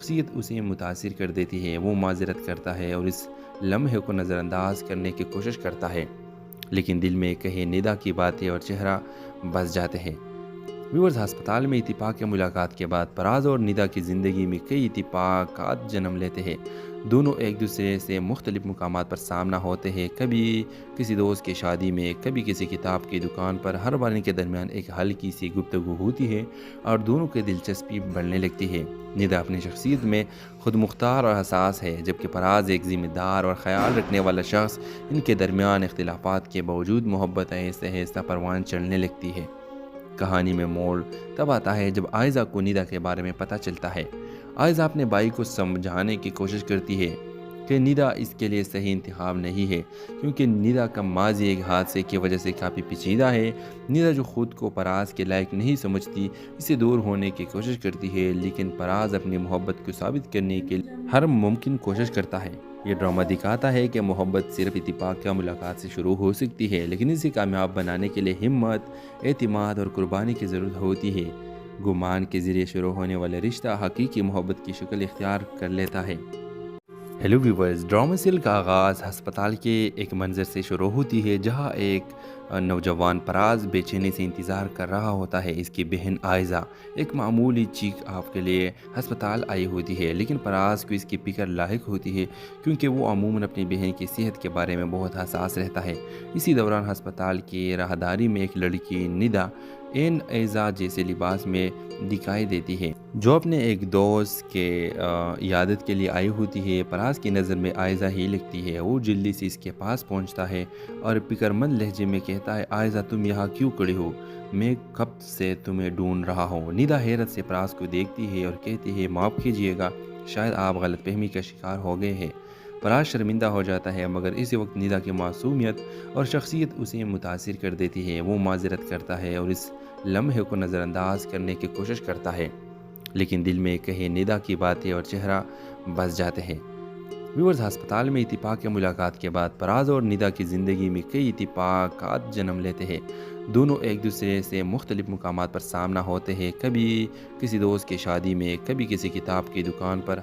شخصیت اسے متاثر کر دیتی ہے۔ وہ معذرت کرتا ہے اور اس لمحے کو نظر انداز کرنے کی کوشش کرتا ہے، لیکن دل میں کہیں ندا کی باتیں اور چہرہ بس جاتے ہیں۔ ویورز، ہسپتال میں اتفاق ملاقات کے بعد پراز اور ندا کی زندگی میں کئی اتفاقات جنم لیتے ہیں۔ دونوں ایک دوسرے سے مختلف مقامات پر سامنا ہوتے ہیں، کبھی کسی دوست کی شادی میں، کبھی کسی کتاب کی دکان پر۔ ہر بار ان کے درمیان ایک ہلکی سی گفتگو ہوتی ہے اور دونوں کی دلچسپی بڑھنے لگتی ہے۔ ندا اپنی شخصیت میں خود مختار اور حساس ہے، جبکہ پراز ایک ذمہ دار اور خیال رکھنے والا شخص۔ ان کے درمیان اختلافات کے باوجود محبت آہستہ آہستہ پروان چڑھنے لگتی ہے۔ کہانی میں موڑ تب آتا ہے جب آئزہ کو ندا کے بارے میں پتہ چلتا ہے۔ آئزہ اپنے بھائی کو سمجھانے کی کوشش کرتی ہے کہ ندا اس کے لیے صحیح انتخاب نہیں ہے، کیونکہ ندا کا ماضی ایک حادثے کی وجہ سے کافی پیچیدہ ہے۔ ندا جو خود کو پراز کے لائق نہیں سمجھتی، اسے دور ہونے کی کوشش کرتی ہے، لیکن پراز اپنی محبت کو ثابت کرنے کے لیے ہر ممکن کوشش کرتا ہے۔ یہ ڈرامہ دکھاتا ہے کہ محبت صرف اتفاق یا ملاقات سے شروع ہو سکتی ہے، لیکن اسے کامیاب بنانے کے لیے ہمت، اعتماد اور قربانی کی ضرورت ہوتی ہے۔ گمان کے ذریعے شروع ہونے والا رشتہ حقیقی محبت کی شکل اختیار کر لیتا ہے۔ ہیلو ویورز، ڈرامہ سیل کا آغاز ہسپتال کے ایک منظر سے شروع ہوتی ہے، جہاں ایک نوجوان پراز بے چینی سے انتظار کر رہا ہوتا ہے۔ اس کی بہن آئزہ ایک معمولی چیک اپ کے لیے ہسپتال آئی ہوتی ہے، لیکن پراز کو اس کی فکر لاحق ہوتی ہے، کیونکہ وہ عموماً اپنی بہن کی صحت کے بارے میں بہت حساس رہتا ہے۔ اسی دوران ہسپتال کی راہداری میں ایک لڑکی ندا آئزہ جیسے لباس میں دکھائی دیتی ہے، جو اپنے ایک دوست کے عیادت کے لیے آئی ہوتی ہے۔ پراز کی نظر میں آئزہ ہی لگتی ہے۔ وہ جلدی سے اس کے پاس پہنچتا ہے اور فکرمند لہجے میں کہتا ہے، آئزہ تم یہاں کیوں کھڑی ہو؟ میں کب سے تمہیں ڈھونڈ رہا ہوں۔ ندا حیرت سے پراز کو دیکھتی ہے اور کہتی ہے، معاف کیجیے گا، شاید آپ غلط فہمی کا شکار ہو گئے ہیں۔ پراز شرمندہ ہو جاتا ہے، مگر اسی وقت ندا کی معصومیت اور شخصیت اسے متاثر کر دیتی ہے۔ وہ معذرت کرتا ہے اور اس لمحے کو نظر انداز کرنے کی کوشش کرتا ہے، لیکن دل میں کہیں ندا کی باتیں اور چہرہ بس جاتے ہیں۔ ویورز، ہسپتال میں اتفاق ملاقات کے بعد پراز اور ندا کی زندگی میں کئی اتفاقات جنم لیتے ہیں۔ دونوں ایک دوسرے سے مختلف مقامات پر سامنا ہوتے ہیں، کبھی کسی دوست کی شادی میں، کبھی کسی کتاب کی دکان پر۔